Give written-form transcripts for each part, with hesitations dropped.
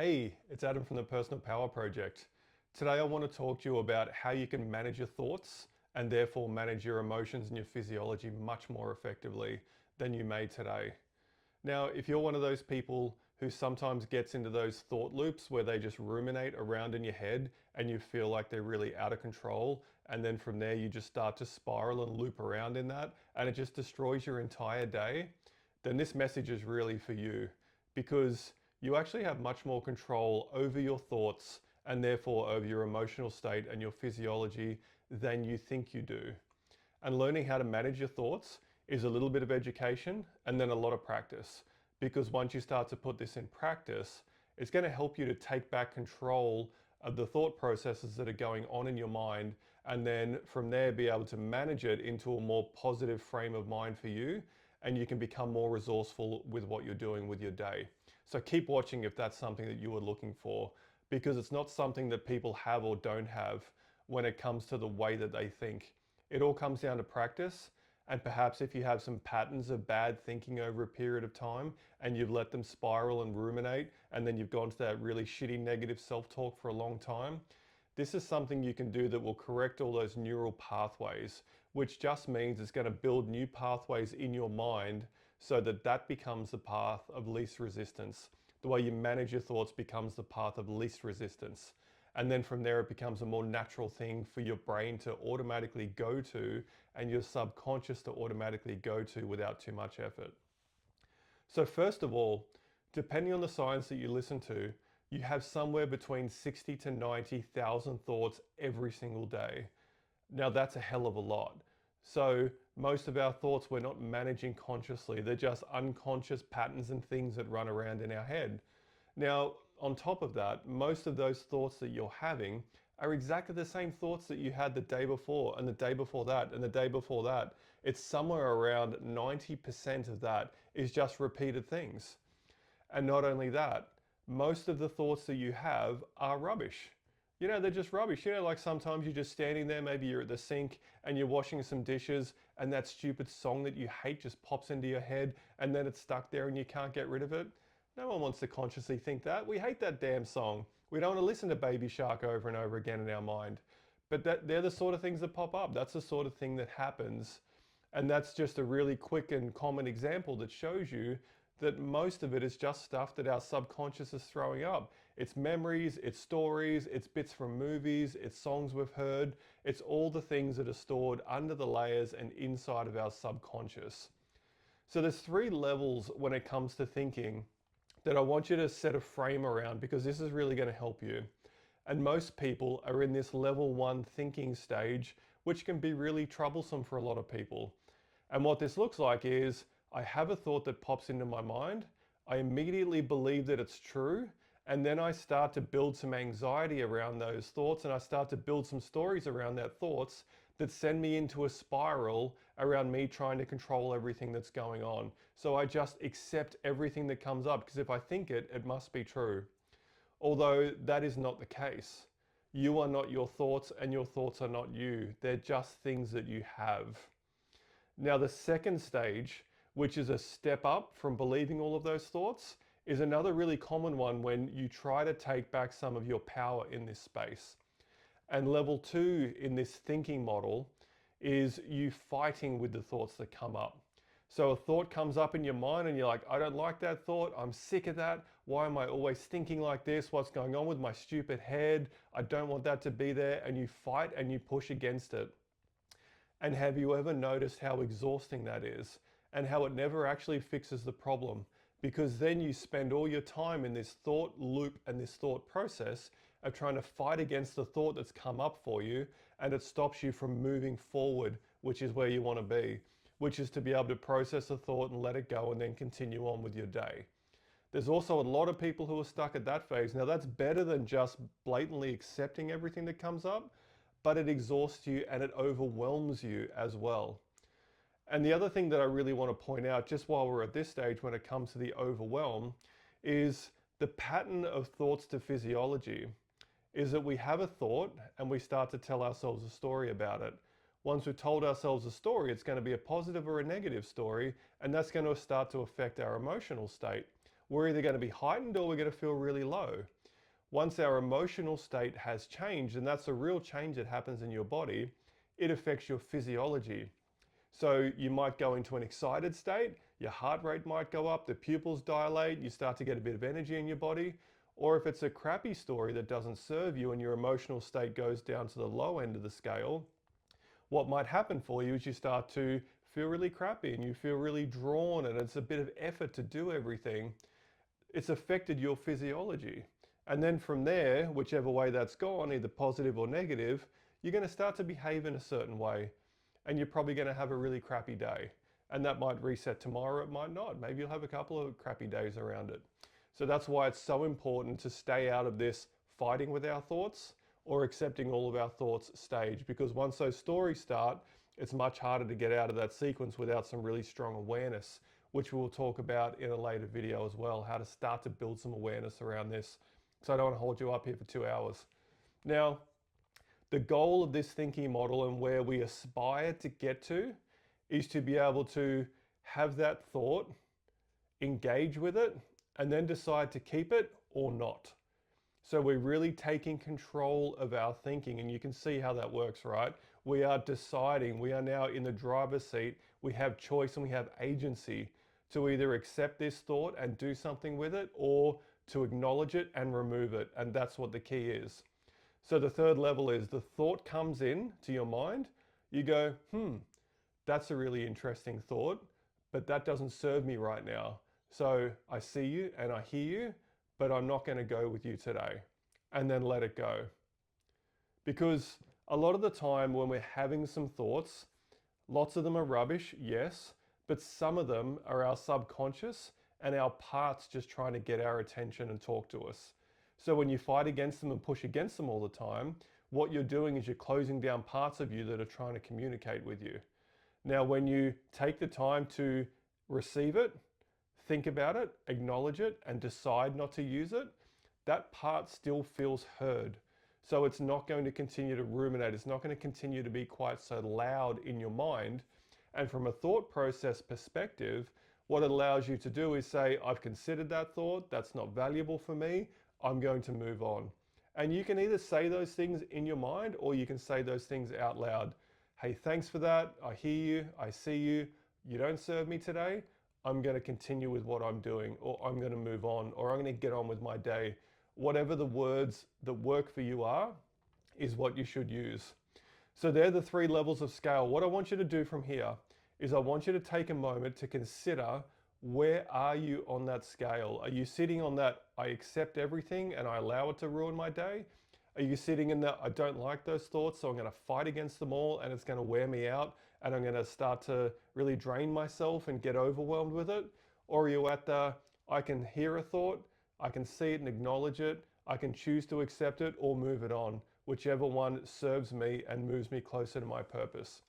Hey, it's Adam from the Personal Power Project. Today I want to talk to you about how you can manage your thoughts and therefore manage your emotions and your physiology much more effectively than you may today. Now, if you're one of those people who sometimes gets into those thought loops where they just ruminate around in your head and you feel like they're really out of control, and then from there you just start to spiral and loop around in that, and it just destroys your entire day, then this message is really for you because you actually have much more control over your thoughts and therefore over your emotional state and your physiology than you think you do. And learning how to manage your thoughts is a little bit of education and then a lot of practice. Because once you start to put this in practice, it's going to help you to take back control of the thought processes that are going on in your mind, and then from there be able to manage it into a more positive frame of mind for you, and you can become more resourceful with what you're doing with your day. So keep watching if that's something that you are looking for, because it's not something that people have or don't have when it comes to the way that they think. It all comes down to practice, and perhaps if you have some patterns of bad thinking over a period of time and you've let them spiral and ruminate, and then you've gone to that really shitty negative self-talk for a long time, this is something you can do that will correct all those neural pathways, which just means it's going to build new pathways in your mind so that that becomes the path of least resistance. The way you manage your thoughts becomes the path of least resistance. And then from there, it becomes a more natural thing for your brain to automatically go to and your subconscious to automatically go to without too much effort. So first of all, depending on the science that you listen to, you have somewhere between 60 to 90,000 thoughts every single day. Now that's a hell of a lot. So most of our thoughts we're not managing consciously. They're just unconscious patterns and things that run around in our head. Now, on top of that, most of those thoughts that you're having are exactly the same thoughts that you had the day before and the day before that and the day before that. It's somewhere around 90% of that is just repeated things. And not only that, most of the thoughts that you have are rubbish. They're just rubbish. Like sometimes you're just standing there, maybe you're at the sink and you're washing some dishes, and that stupid song that you hate just pops into your head, and then it's stuck there and you can't get rid of it. No one wants to consciously think that. We hate that damn song. We don't want to listen to Baby Shark over and over again in our mind. But they're the sort of things that pop up. That's the sort of thing that happens. And that's just a really quick and common example that shows you that most of it is just stuff that our subconscious is throwing up. It's memories, it's stories, it's bits from movies, it's songs we've heard. It's all the things that are stored under the layers and inside of our subconscious. So there's three levels when it comes to thinking that I want you to set a frame around, because this is really going to help you. And most people are in this level one thinking stage, which can be really troublesome for a lot of people. And what this looks like is I have a thought that pops into my mind. I immediately believe that it's true. And then I start to build some anxiety around those thoughts, and I start to build some stories around that thoughts that send me into a spiral around me trying to control everything that's going on. So I just accept everything that comes up, because if I think it, it must be true. Although that is not the case. You are not your thoughts, and your thoughts are not you. They're just things that you have. Now, the second stage, which is a step up from believing all of those thoughts, is another really common one when you try to take back some of your power in this space. And level two in this thinking model is you fighting with the thoughts that come up. So a thought comes up in your mind and you're like, I don't like that thought. I'm sick of that. Why am I always thinking like this? What's going on with my stupid head? I don't want that to be there. And you fight and you push against it. And have you ever noticed how exhausting that is, and how it never actually fixes the problem? Because then you spend all your time in this thought loop and this thought process of trying to fight against the thought that's come up for you, and it stops you from moving forward, which is where you want to be, which is to be able to process a thought and let it go and then continue on with your day. There's also a lot of people who are stuck at that phase. Now that's better than just blatantly accepting everything that comes up, but it exhausts you and it overwhelms you as well. And the other thing that I really want to point out, just while we're at this stage when it comes to the overwhelm, is the pattern of thoughts to physiology is that we have a thought and we start to tell ourselves a story about it. Once we've told ourselves a story, it's going to be a positive or a negative story, and that's going to start to affect our emotional state. we're either going to be heightened or we're going to feel really low. Once our emotional state has changed, and that's a real change that happens in your body, it affects your physiology. So you might go into an excited state, your heart rate might go up, the pupils dilate, you start to get a bit of energy in your body. Or if it's a crappy story that doesn't serve you and your emotional state goes down to the low end of the scale, what might happen for you is you start to feel really crappy and you feel really drawn and it's a bit of effort to do everything. It's affected your physiology. And then from there, whichever way that's gone, either positive or negative, you're going to start to behave in a certain way. And you're probably going to have a really crappy day. And that might reset tomorrow, it might not. Maybe you'll have a couple of crappy days around it. So that's why it's so important to stay out of this fighting with our thoughts or accepting all of our thoughts stage. Because once those stories start, it's much harder to get out of that sequence without some really strong awareness, which we'll talk about in a later video as well, how to start to build some awareness around this. So I don't want to hold you up here for 2 hours. Now, the goal of this thinking model and where we aspire to get to is to be able to have that thought, engage with it, and then decide to keep it or not. So we're really taking control of our thinking, and you can see how that works, right? We are deciding, we are now in the driver's seat, we have choice and we have agency to either accept this thought and do something with it or to acknowledge it and remove it. And that's what the key is. So the third level is the thought comes in to your mind. You go, that's a really interesting thought, but that doesn't serve me right now. So I see you and I hear you, but I'm not going to go with you today. And then let it go. Because a lot of the time when we're having some thoughts, lots of them are rubbish, yes, but some of them are our subconscious and our parts just trying to get our attention and talk to us. So when you fight against them and push against them all the time, what you're doing is you're closing down parts of you that are trying to communicate with you. Now, when you take the time to receive it, think about it, acknowledge it, and decide not to use it, that part still feels heard. So it's not going to continue to ruminate. It's not going to continue to be quite so loud in your mind. And from a thought process perspective, what it allows you to do is say, I've considered that thought, that's not valuable for me, I'm going to move on. And you can either say those things in your mind or you can say those things out loud. Hey, thanks for that. I hear you. I see you. You don't serve me today. I'm going to continue with what I'm doing, or I'm going to move on, or I'm going to get on with my day. Whatever the words that work for you are, is what you should use. So they're the 3 levels of scale. What I want you to do from here is I want you to take a moment to consider, where are you on that scale? Are you sitting on that, I accept everything and I allow it to ruin my day? Are you sitting in that, I don't like those thoughts, so I'm going to fight against them all and it's going to wear me out and I'm going to start to really drain myself and get overwhelmed with it? Or are you at the, I can hear a thought, I can see it and acknowledge it, I can choose to accept it or move it on, whichever one serves me and moves me closer to my purpose.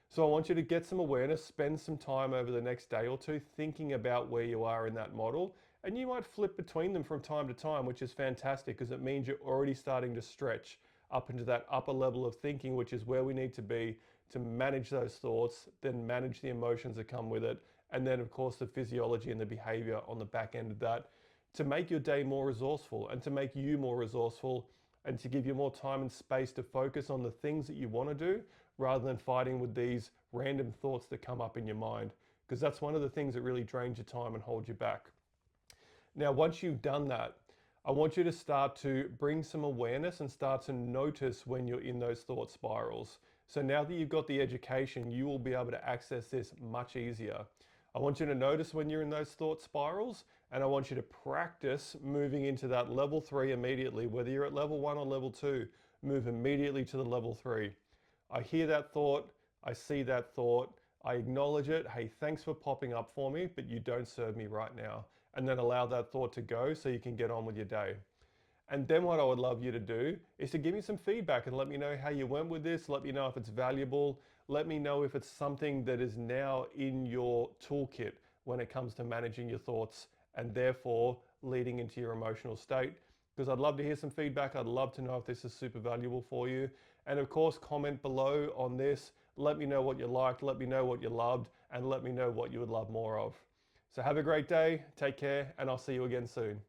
So I want you to get some awareness, spend some time over the next day or two thinking about where you are in that model. And you might flip between them from time to time, which is fantastic because it means you're already starting to stretch up into that upper level of thinking, which is where we need to be to manage those thoughts, then manage the emotions that come with it. And then of course the physiology and the behavior on the back end of that to make your day more resourceful and to make you more resourceful and to give you more time and space to focus on the things that you want to do rather than fighting with these random thoughts that come up in your mind, because that's one of the things that really drains your time and holds you back. Now, once you've done that, I want you to start to bring some awareness and start to notice when you're in those thought spirals. So now that you've got the education, you will be able to access this much easier. I want you to notice when you're in those thought spirals, and I want you to practice moving into that level 3 immediately. Whether you're at level 1 or level 2, move immediately to the level 3. I hear that thought, I see that thought, I acknowledge it, hey, thanks for popping up for me, but you don't serve me right now. And then allow that thought to go so you can get on with your day. And then what I would love you to do is to give me some feedback and let me know how you went with this, let me know if it's valuable, let me know if it's something that is now in your toolkit when it comes to managing your thoughts and therefore leading into your emotional state. Because I'd love to hear some feedback. I'd love to know if this is super valuable for you. And of course, comment below on this. Let me know what you liked, let me know what you loved, and let me know what you would love more of. So have a great day, take care, and I'll see you again soon.